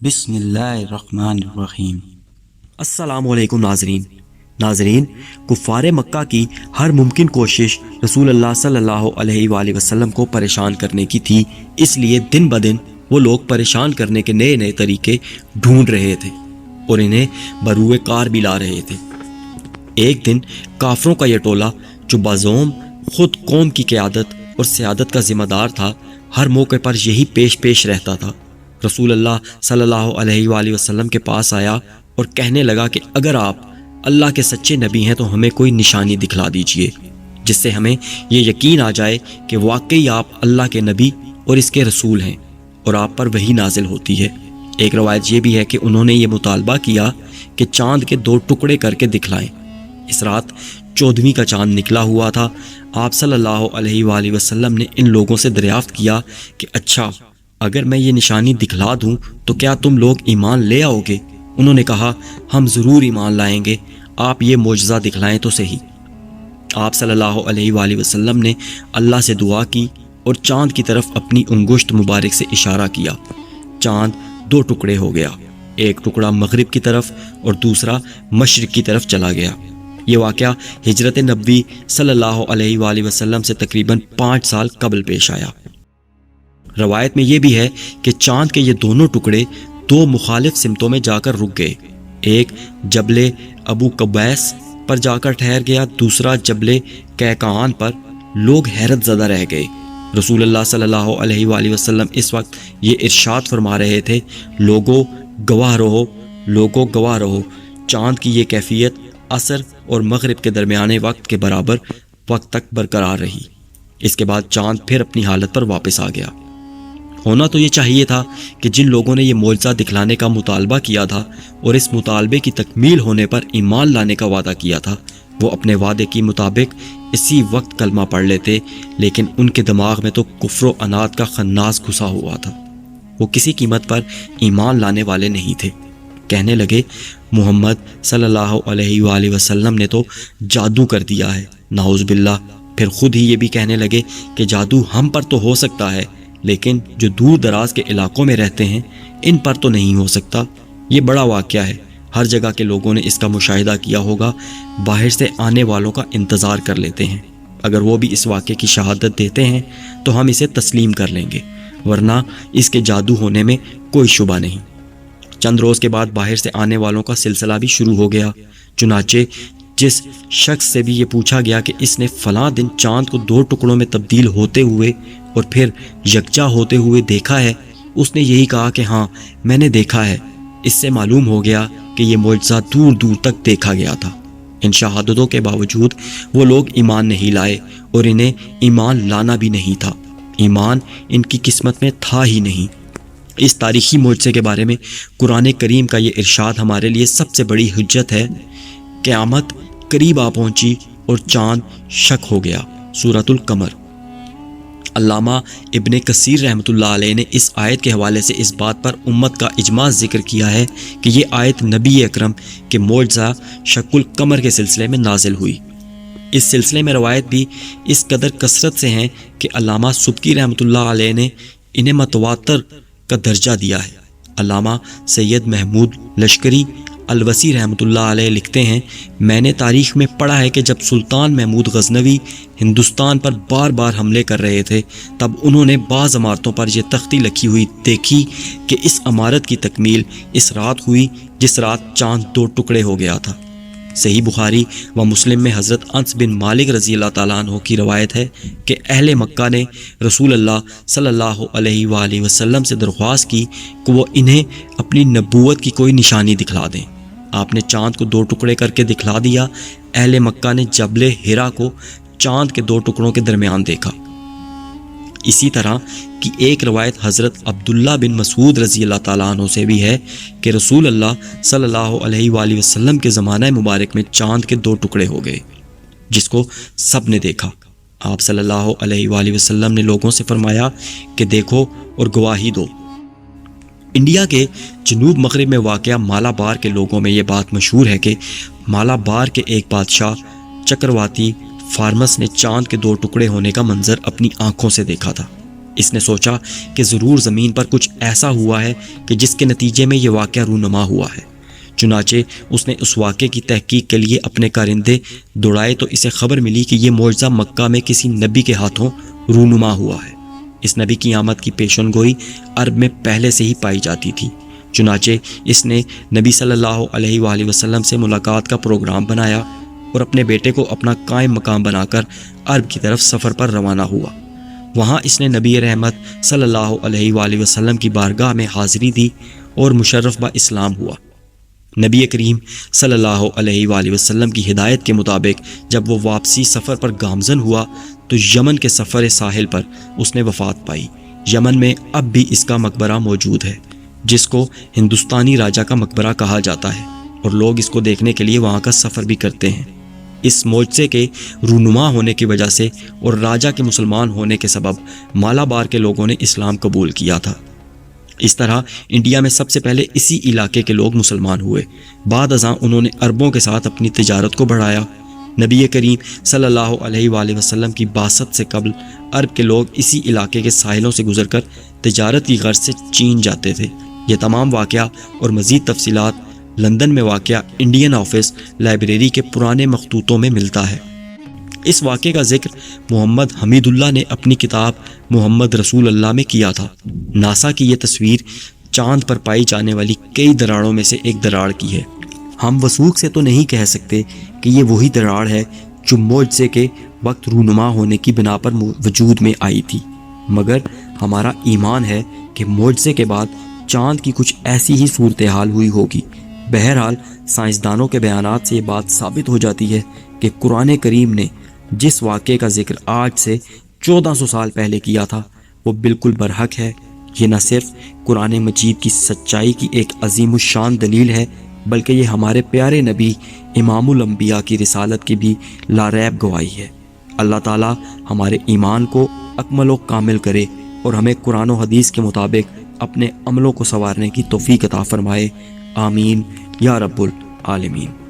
بسم اللہ الرحمن الرحیم۔ السلام علیکم ناظرین، کفار مکہ کی ہر ممکن کوشش رسول اللہ صلی اللہ علیہ وآلہ وسلم کو پریشان کرنے کی تھی، اس لیے دن بدن وہ لوگ پریشان کرنے کے نئے نئے طریقے ڈھونڈ رہے تھے اور انہیں بروئے کار بھی لا رہے تھے۔ ایک دن کافروں کا یہ ٹولہ جو بازوم خود قوم کی قیادت اور سیادت کا ذمہ دار تھا، ہر موقع پر یہی پیش رہتا تھا۔ رسول اللہ صلی اللہ علیہ وآلہ وسلم کے پاس آیا اور کہنے لگا کہ اگر آپ اللہ کے سچے نبی ہیں تو ہمیں کوئی نشانی دکھلا دیجئے جس سے ہمیں یہ یقین آ جائے کہ واقعی آپ اللہ کے نبی اور اس کے رسول ہیں اور آپ پر وحی نازل ہوتی ہے۔ ایک روایت یہ بھی ہے کہ انہوں نے یہ مطالبہ کیا کہ چاند کے 2 ٹکڑے کر کے دکھلائیں۔ اس رات 14ویں کا چاند نکلا ہوا تھا۔ آپ صلی اللہ علیہ وآلہ وسلم نے ان لوگوں سے دریافت کیا کہ اچھا، اگر میں یہ نشانی دکھلا دوں تو کیا تم لوگ ایمان لے آؤ گے؟ انہوں نے کہا ہم ضرور ایمان لائیں گے، آپ یہ معجزہ دکھلائیں تو صحیح۔ آپ صلی اللہ علیہ وآلہ وسلم نے اللہ سے دعا کی اور چاند کی طرف اپنی انگشت مبارک سے اشارہ کیا۔ چاند 2 ٹکڑے ہو گیا، ایک ٹکڑا مغرب کی طرف اور دوسرا مشرق کی طرف چلا گیا۔ یہ واقعہ ہجرت نبوی صلی اللہ علیہ وآلہ وسلم سے تقریباً 5 سال قبل پیش آیا۔ روایت میں یہ بھی ہے کہ چاند کے یہ دونوں ٹکڑے 2 مخالف سمتوں میں جا کر رک گئے، ایک جبل ابو قبیس پر جا کر ٹھہر گیا، دوسرا جبل کیکان پر۔ لوگ حیرت زدہ رہ گئے۔ رسول اللہ صلی اللہ علیہ وآلہ وسلم اس وقت یہ ارشاد فرما رہے تھے، لوگوں گواہ رہو، چاند کی یہ کیفیت عصر اور مغرب کے درمیانے وقت کے برابر وقت تک برقرار رہی۔ اس کے بعد چاند پھر اپنی حالت پر واپس آ گیا۔ ہونا تو یہ چاہیے تھا کہ جن لوگوں نے یہ معجزہ دکھلانے کا مطالبہ کیا تھا اور اس مطالبے کی تکمیل ہونے پر ایمان لانے کا وعدہ کیا تھا، وہ اپنے وعدے کے مطابق اسی وقت کلمہ پڑھ لیتے، لیکن ان کے دماغ میں تو کفر و عناد کا خناس گھسا ہوا تھا۔ وہ کسی قیمت پر ایمان لانے والے نہیں تھے۔ کہنے لگے محمد صلی اللہ علیہ وآلہ وسلم نے تو جادو کر دیا ہے، نعوذ باللہ۔ پھر خود ہی یہ بھی کہنے لگے کہ جادو ہم پر تو ہو سکتا ہے لیکن جو دور دراز کے علاقوں میں رہتے ہیں ان پر تو نہیں ہو سکتا۔ یہ بڑا واقعہ ہے، ہر جگہ کے لوگوں نے اس کا مشاہدہ کیا ہوگا، باہر سے آنے والوں کا انتظار کر لیتے ہیں۔ اگر وہ بھی اس واقعے کی شہادت دیتے ہیں تو ہم اسے تسلیم کر لیں گے، ورنہ اس کے جادو ہونے میں کوئی شبہ نہیں۔ چند روز کے بعد باہر سے آنے والوں کا سلسلہ بھی شروع ہو گیا۔ چنانچہ جس شخص سے بھی یہ پوچھا گیا کہ اس نے فلاں دن چاند کو 2 ٹکڑوں میں تبدیل ہوتے ہوئے اور پھر یکجا ہوتے ہوئے دیکھا ہے، اس نے یہی کہا کہ ہاں میں نے دیکھا ہے۔ اس سے معلوم ہو گیا کہ یہ معجزہ دور دور تک دیکھا گیا تھا۔ ان شہادتوں کے باوجود وہ لوگ ایمان نہیں لائے اور انہیں ایمان لانا بھی نہیں تھا، ایمان ان کی قسمت میں تھا ہی نہیں۔ اس تاریخی معجزے کے بارے میں قرآن کریم کا یہ ارشاد ہمارے لیے سب سے بڑی حجت ہے۔ قیامت قریب آ پہنچی اور چاند شک ہو گیا، سورۃ القمر۔ علامہ ابن کثیر رحمۃ اللہ علیہ نے اس آیت کے حوالے سے اس بات پر امت کا اجماع ذکر کیا ہے کہ یہ آیت نبی اکرم کے معجزہ شق القمر کے سلسلے میں نازل ہوئی۔ اس سلسلے میں روایت بھی اس قدر کثرت سے ہیں کہ علامہ سبکی رحمۃ اللہ علیہ نے انہیں متواتر کا درجہ دیا ہے۔ علامہ سید محمود لشکری الوسی رحمۃ اللہ علیہ لکھتے ہیں، میں نے تاریخ میں پڑھا ہے کہ جب سلطان محمود غزنوی ہندوستان پر بار بار حملے کر رہے تھے تب انہوں نے بعض عمارتوں پر یہ تختی لکھی ہوئی دیکھی کہ اس عمارت کی تکمیل اس رات ہوئی جس رات چاند 2 ٹکڑے ہو گیا تھا۔ صحیح بخاری و مسلم میں حضرت انس بن مالک رضی اللہ تعالیٰ عنہ کی روایت ہے کہ اہل مکہ نے رسول اللہ صلی اللہ علیہ وآلہ وسلم سے درخواست کی کہ وہ انہیں اپنی نبوت کی کوئی نشانی دکھلا دیں۔ آپ نے چاند کو 2 ٹکڑے کر کے دکھلا دیا۔ اہل مکہ نے جبل ہرا کو چاند کے 2 ٹکڑوں کے درمیان دیکھا۔ اسی طرح کی ایک روایت حضرت عبداللہ بن مسعود رضی اللہ تعالیٰ عنہ سے بھی ہے کہ رسول اللہ صلی اللہ علیہ وآلہ وسلم کے زمانہ مبارک میں چاند کے 2 ٹکڑے ہو گئے جس کو سب نے دیکھا۔ آپ صلی اللہ علیہ وآلہ وسلم نے لوگوں سے فرمایا کہ دیکھو اور گواہی دو۔ انڈیا کے جنوب مغرب میں واقع مالابار کے لوگوں میں یہ بات مشہور ہے کہ مالابار کے ایک بادشاہ چکرواتی فارمس نے چاند کے 2 ٹکڑے ہونے کا منظر اپنی آنکھوں سے دیکھا تھا۔ اس نے سوچا کہ ضرور زمین پر کچھ ایسا ہوا ہے کہ جس کے نتیجے میں یہ واقعہ رونما ہوا ہے۔ چنانچہ اس نے اس واقعے کی تحقیق کے لیے اپنے کارندے دوڑائے تو اسے خبر ملی کہ یہ معجزہ مکہ میں کسی نبی کے ہاتھوں رونما ہوا ہے۔ اس نبی کی آمد کی پیشن گوئی عرب میں پہلے سے ہی پائی جاتی تھی۔ چنانچہ اس نے نبی صلی اللہ علیہ وآلہ وسلم سے ملاقات کا پروگرام بنایا اور اپنے بیٹے کو اپنا قائم مقام بنا کر عرب کی طرف سفر پر روانہ ہوا۔ وہاں اس نے نبی رحمت صلی اللہ علیہ وآلہ وسلم کی بارگاہ میں حاضری دی اور مشرف با اسلام ہوا۔ نبی کریم صلی اللہ علیہ وآلہ وسلم کی ہدایت کے مطابق جب وہ واپسی سفر پر گامزن ہوا تو یمن کے سفر ساحل پر اس نے وفات پائی۔ یمن میں اب بھی اس کا مقبرہ موجود ہے، جس کو ہندوستانی راجہ کا مقبرہ کہا جاتا ہے، اور لوگ اس کو دیکھنے کے لیے وہاں کا سفر بھی کرتے ہیں۔ اس معجزے کے رونما ہونے کی وجہ سے اور راجہ کے مسلمان ہونے کے سبب مالابار کے لوگوں نے اسلام قبول کیا تھا۔ اس طرح انڈیا میں سب سے پہلے اسی علاقے کے لوگ مسلمان ہوئے۔ بعد ازاں انہوں نے عربوں کے ساتھ اپنی تجارت کو بڑھایا۔ نبی کریم صلی اللہ علیہ وآلہ وسلم کی بعثت سے قبل عرب کے لوگ اسی علاقے کے ساحلوں سے گزر کر تجارت کی غرض سے چین جاتے تھے۔ یہ تمام واقعہ اور مزید تفصیلات لندن میں واقع انڈین آفس لائبریری کے پرانے مخطوطوں میں ملتا ہے۔ اس واقعے کا ذکر محمد حمید اللہ نے اپنی کتاب محمد رسول اللہ میں کیا تھا۔ ناسا کی یہ تصویر چاند پر پائی جانے والی کئی دراڑوں میں سے ایک دراڑ کی ہے۔ ہم وثوق سے تو نہیں کہہ سکتے کہ یہ وہی دراڑ ہے جو معجزے کے وقت رونما ہونے کی بنا پر وجود میں آئی تھی، مگر ہمارا ایمان ہے کہ معجزے کے بعد چاند کی کچھ ایسی ہی صورتحال ہوئی ہوگی۔ بہرحال سائنسدانوں کے بیانات سے یہ بات ثابت ہو جاتی ہے کہ قرآن کریم نے جس واقعے کا ذکر آج سے 1400 سال پہلے کیا تھا وہ بالکل برحق ہے۔ یہ نہ صرف قرآن مجید کی سچائی کی ایک عظیم الشان دلیل ہے، بلکہ یہ ہمارے پیارے نبی امام الانبیاء کی رسالت کی بھی لاریب گواہی ہے۔ اللہ تعالی ہمارے ایمان کو اکمل و کامل کرے اور ہمیں قرآن و حدیث کے مطابق اپنے عملوں کو سنوارنے کی توفیق عطا فرمائے۔ آمین یا رب العالمین۔